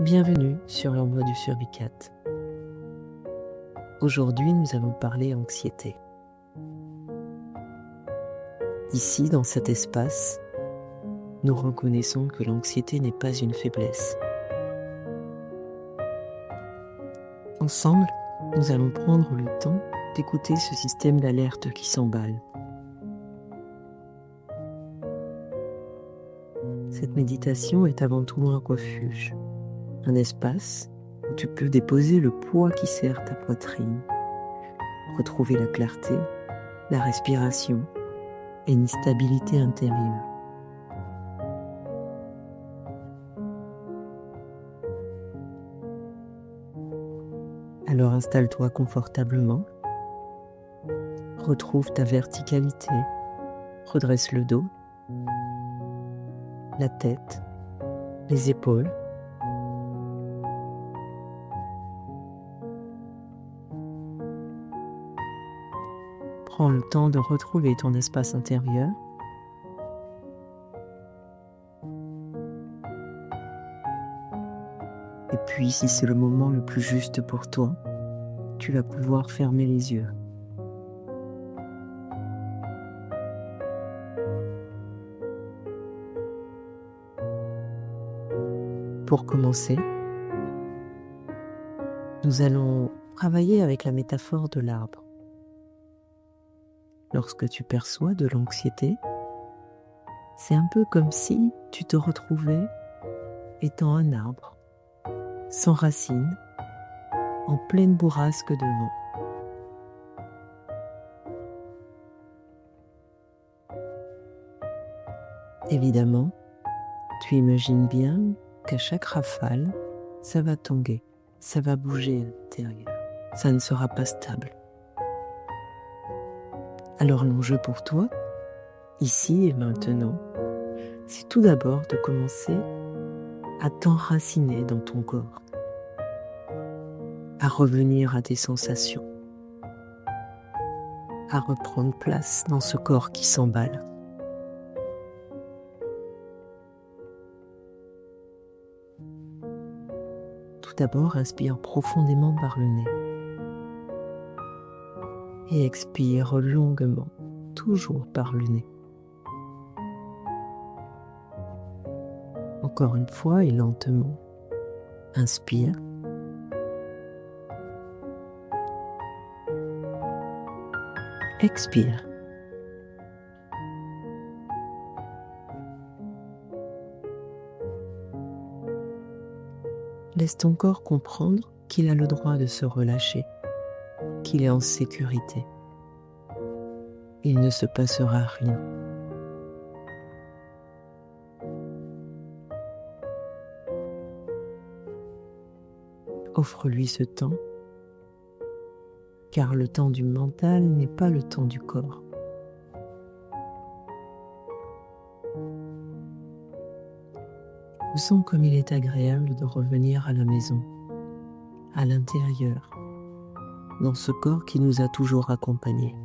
Bienvenue sur l'envoi du Survicat. Aujourd'hui, nous allons parler anxiété. Ici, dans cet espace, nous reconnaissons que l'anxiété n'est pas une faiblesse. Ensemble, nous allons prendre le temps d'écouter ce système d'alerte qui s'emballe. Cette méditation est avant tout un refuge, un espace où tu peux déposer le poids qui serre ta poitrine, retrouver la clarté, la respiration et une stabilité intérieure. Alors installe-toi confortablement, retrouve ta verticalité, redresse le dos, la tête, les épaules. Prends le temps de retrouver ton espace intérieur. Et puis, si c'est le moment le plus juste pour toi, tu vas pouvoir fermer les yeux. Pour commencer, nous allons travailler avec la métaphore de l'arbre. Lorsque tu perçois de l'anxiété, c'est un peu comme si tu te retrouvais étant un arbre, sans racines, en pleine bourrasque de vent. Évidemment, tu imagines bien qu'à chaque rafale, ça va tanguer, ça va bouger à l'intérieur, ça ne sera pas stable. Alors l'enjeu pour toi, ici et maintenant, c'est tout d'abord de commencer à t'enraciner dans ton corps, à revenir à tes sensations, à reprendre place dans ce corps qui s'emballe. Tout d'abord, inspire profondément par le nez et expire longuement, toujours par le nez. Encore une fois et lentement, inspire. Expire. Laisse ton corps comprendre qu'il a le droit de se relâcher, qu'il est en sécurité. Il ne se passera rien. Offre-lui ce temps, car le temps du mental n'est pas le temps du corps. Sens comme il est agréable de revenir à la maison, à l'intérieur, dans ce corps qui nous a toujours accompagnés.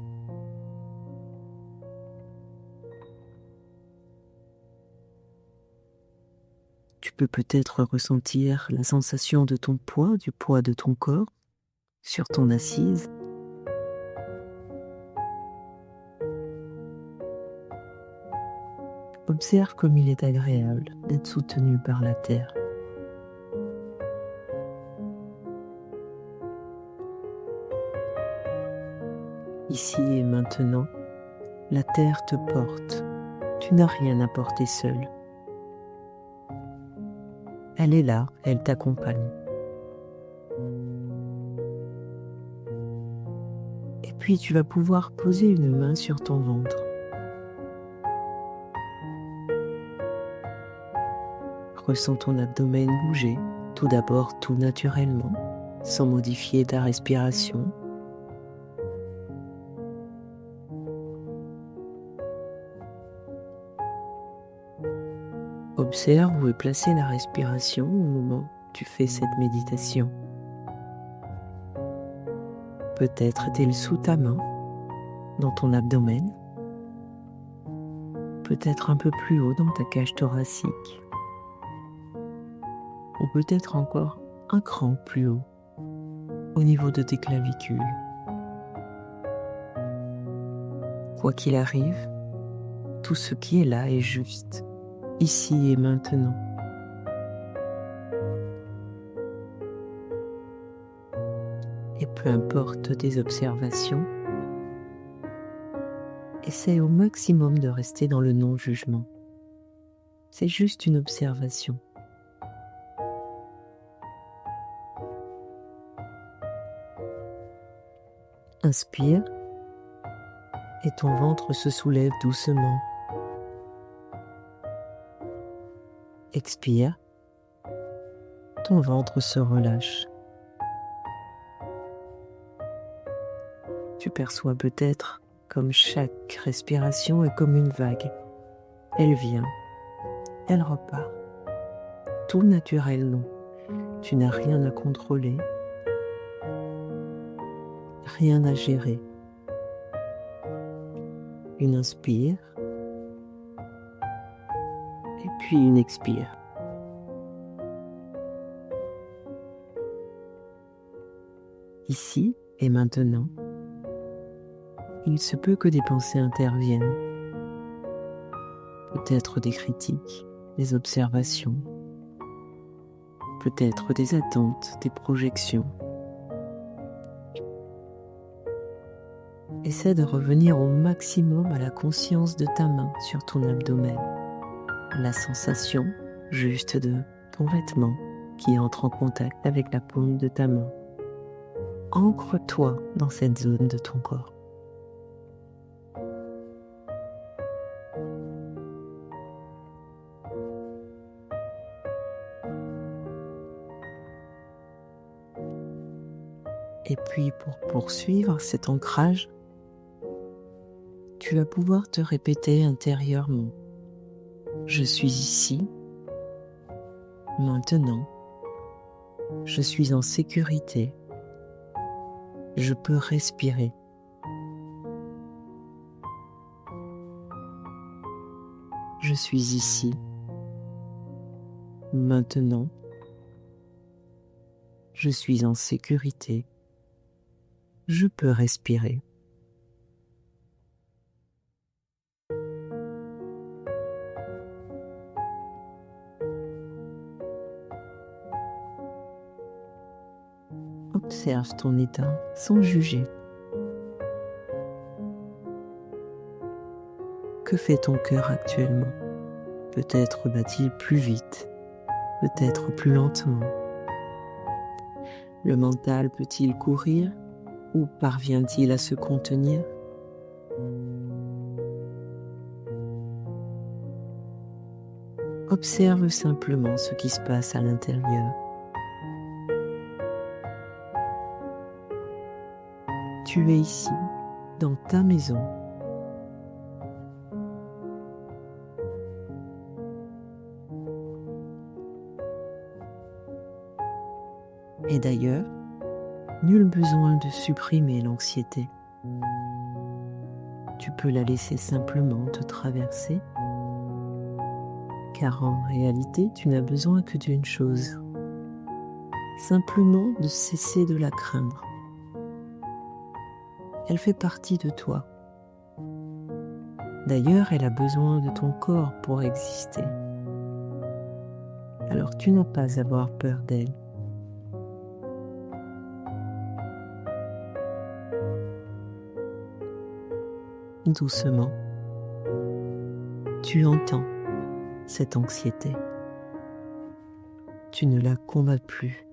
Tu peux peut-être ressentir la sensation de ton poids, du poids de ton corps, sur ton assise. Observe comme il est agréable d'être soutenu par la terre. Ici et maintenant, la terre te porte. Tu n'as rien à porter seul. Elle est là, elle t'accompagne. Et puis tu vas pouvoir poser une main sur ton ventre. Ressens ton abdomen bouger, tout d'abord tout naturellement, sans modifier ta respiration. Observe où est placée la respiration au moment où tu fais cette méditation. Peut-être est-elle sous ta main, dans ton abdomen, peut-être un peu plus haut dans ta cage thoracique. ou peut-être encore un cran plus haut, au niveau de tes clavicules. Quoi qu'il arrive, tout ce qui est là est juste, ici et maintenant. Et peu importe tes observations, essaie au maximum de rester dans le non-jugement. C'est juste une observation. Inspire et ton ventre se soulève doucement. Expire, ton ventre se relâche. Tu perçois peut-être comme chaque respiration est comme une vague. Elle vient, elle repart. Tout naturellement. Tu n'as rien à contrôler, rien à gérer. Une inspire, et puis une expire. Ici et maintenant, il se peut que des pensées interviennent. Peut-être des critiques, des observations, peut-être des attentes, des projections. Essaie de revenir au maximum à la conscience de ta main sur ton abdomen, la sensation juste de ton vêtement qui entre en contact avec la paume de ta main. Ancre-toi dans cette zone de ton corps. Et puis pour poursuivre cet ancrage, tu vas pouvoir te répéter intérieurement. Je suis ici, maintenant. Je suis en sécurité. Je peux respirer. Je suis ici, maintenant. Je suis en sécurité. Je peux respirer. Observe ton état sans juger. Que fait ton cœur actuellement? Peut-être bat-il plus vite, peut-être plus lentement. Le mental peut-il courir ou parvient-il à se contenir? Observe simplement ce qui se passe à l'intérieur. Tu es ici, dans ta maison. Et d'ailleurs, nul besoin de supprimer l'anxiété. Tu peux la laisser simplement te traverser, car en réalité, tu n'as besoin que d'une chose, simplement de cesser de la craindre. Elle fait partie de toi. D'ailleurs, elle a besoin de ton corps pour exister. Alors tu n'as pas à avoir peur d'elle. Doucement, tu entends cette anxiété. Tu ne la combats plus.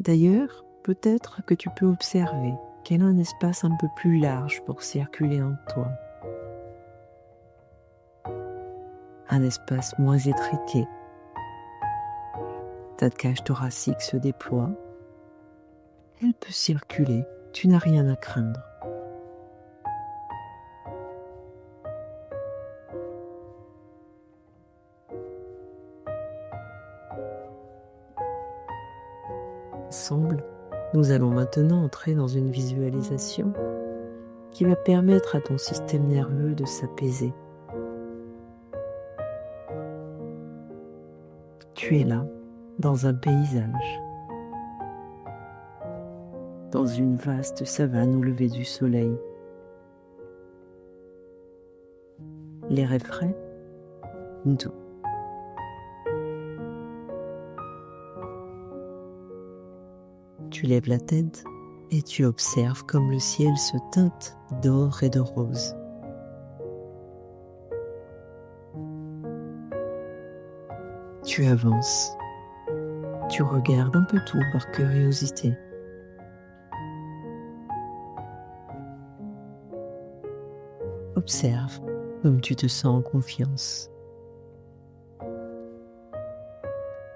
D'ailleurs, peut-être que tu peux observer qu'elle a un espace un peu plus large pour circuler en toi. Un espace moins étriqué. Ta cage thoracique se déploie. Elle peut circuler, tu n'as rien à craindre. Ensemble, nous allons maintenant entrer dans une visualisation qui va permettre à ton système nerveux de s'apaiser. Tu es là, dans un paysage, dans une vaste savane au lever du soleil. L'air est frais, doux. Tu lèves la tête et tu observes comme le ciel se teinte d'or et de rose. Tu avances, tu regardes un peu tout par curiosité. Observe comme tu te sens en confiance.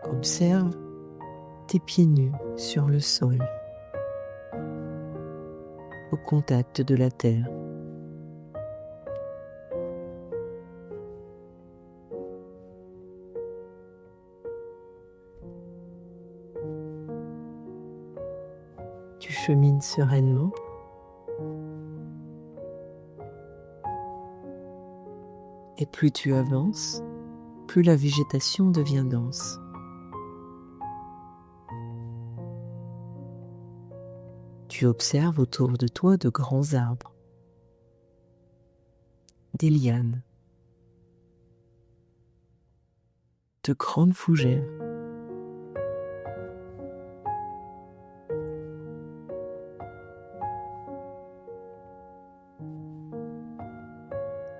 Observe tes pieds nus sur le sol, au contact de la terre. Tu chemines sereinement. Et plus tu avances, plus la végétation devient dense. Tu observes autour de toi de grands arbres, des lianes, de grandes fougères.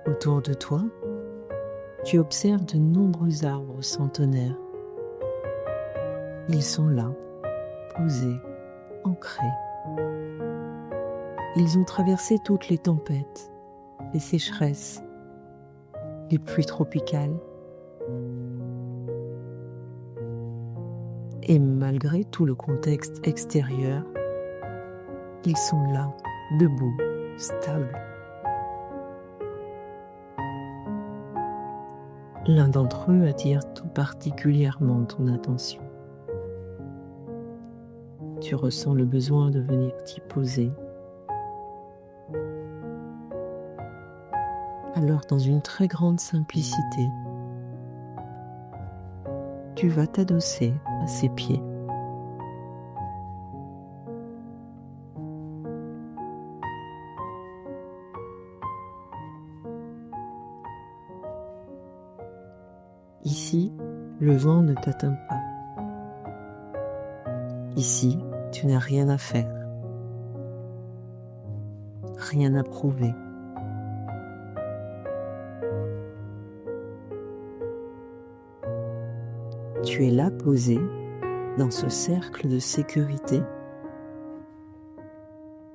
Autour de toi, tu observes de nombreux arbres centenaires. Ils sont là, posés, ancrés. Ils ont traversé toutes les tempêtes, les sécheresses, les pluies tropicales. Et malgré tout le contexte extérieur, ils sont là, debout, stables. L'un d'entre eux attire tout particulièrement ton attention. Tu ressens le besoin de venir t'y poser. Alors, dans une très grande simplicité, tu vas t'adosser à ses pieds. Ici, le vent ne t'atteint pas. Ici, tu n'as rien à faire, rien à prouver. Tu es là posé dans ce cercle de sécurité.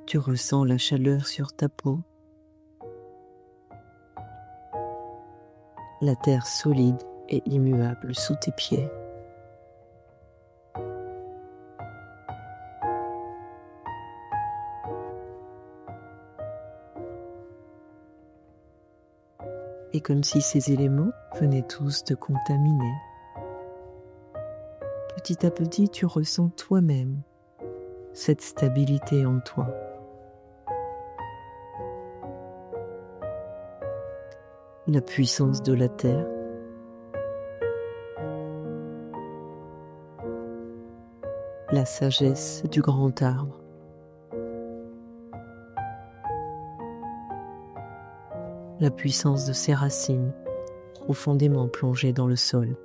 Tu ressens la chaleur sur ta peau, la terre solide et immuable sous tes pieds. Et comme si ces éléments venaient tous te contaminer, petit à petit, tu ressens toi-même cette stabilité en toi. La puissance de la terre, la sagesse du grand arbre, la puissance de ses racines profondément plongées dans le sol.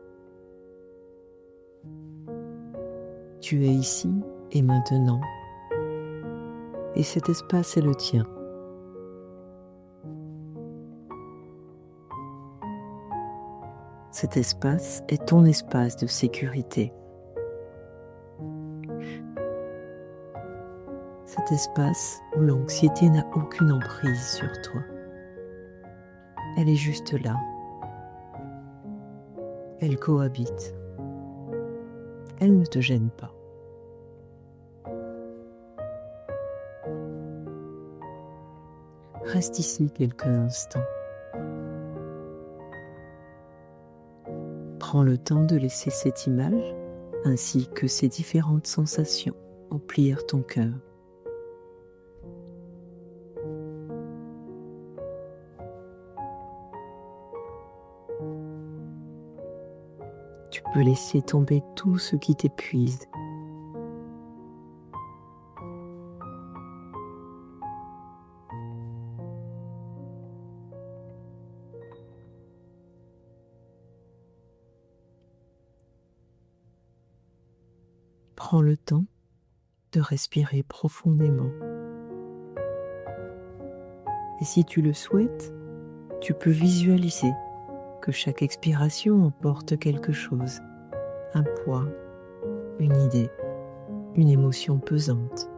Tu es ici et maintenant, et cet espace est le tien. Cet espace est ton espace de sécurité. Cet espace où l'anxiété n'a aucune emprise sur toi. Elle est juste là. Elle cohabite. Elle ne te gêne pas. Reste ici quelques instants. Prends le temps de laisser cette image, ainsi que ces différentes sensations, emplir ton cœur. Tu peux laisser tomber tout ce qui t'épuise. Prends le temps de respirer profondément. Et si tu le souhaites, tu peux visualiser que chaque expiration emporte quelque chose, un poids, une idée, une émotion pesante,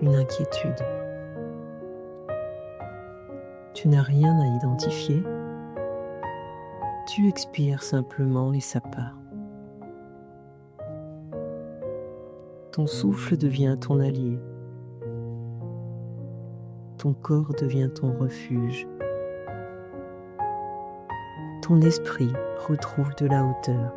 une inquiétude. Tu n'as rien à identifier, tu expires simplement et ça part. Ton souffle devient ton allié, ton corps devient ton refuge, ton esprit retrouve de la hauteur.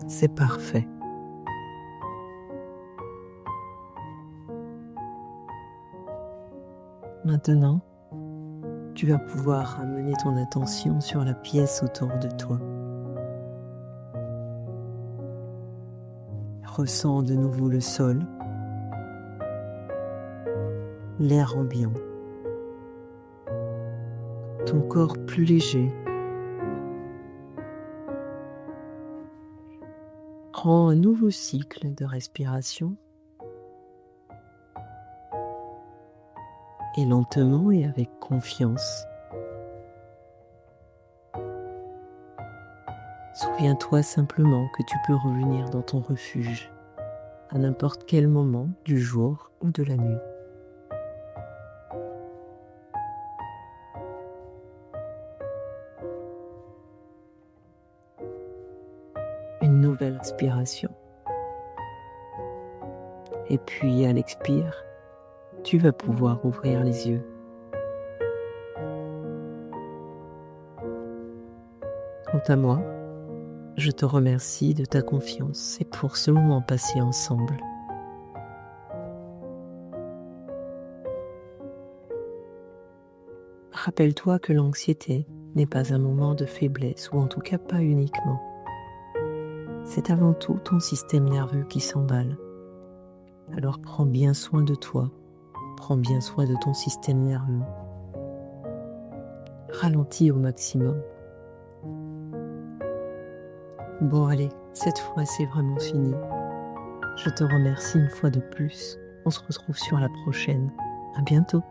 C'est parfait. Maintenant, tu vas pouvoir ramener ton attention sur la pièce autour de toi. Ressens de nouveau le sol, l'air ambiant, ton corps plus léger. Prends un nouveau cycle de respiration et lentement et avec confiance, souviens-toi simplement que tu peux revenir dans ton refuge à n'importe quel moment du jour ou de la nuit. Une nouvelle inspiration. Et puis à l'expire, tu vas pouvoir ouvrir les yeux. Quant à moi, je te remercie de ta confiance et pour ce moment passé ensemble. Rappelle-toi que l'anxiété n'est pas un moment de faiblesse, ou en tout cas pas uniquement. C'est avant tout ton système nerveux qui s'emballe. Alors prends bien soin de toi, prends bien soin de ton système nerveux. Ralentis au maximum. Bon allez, cette fois c'est vraiment fini. Je te remercie une fois de plus. On se retrouve sur la prochaine. À bientôt.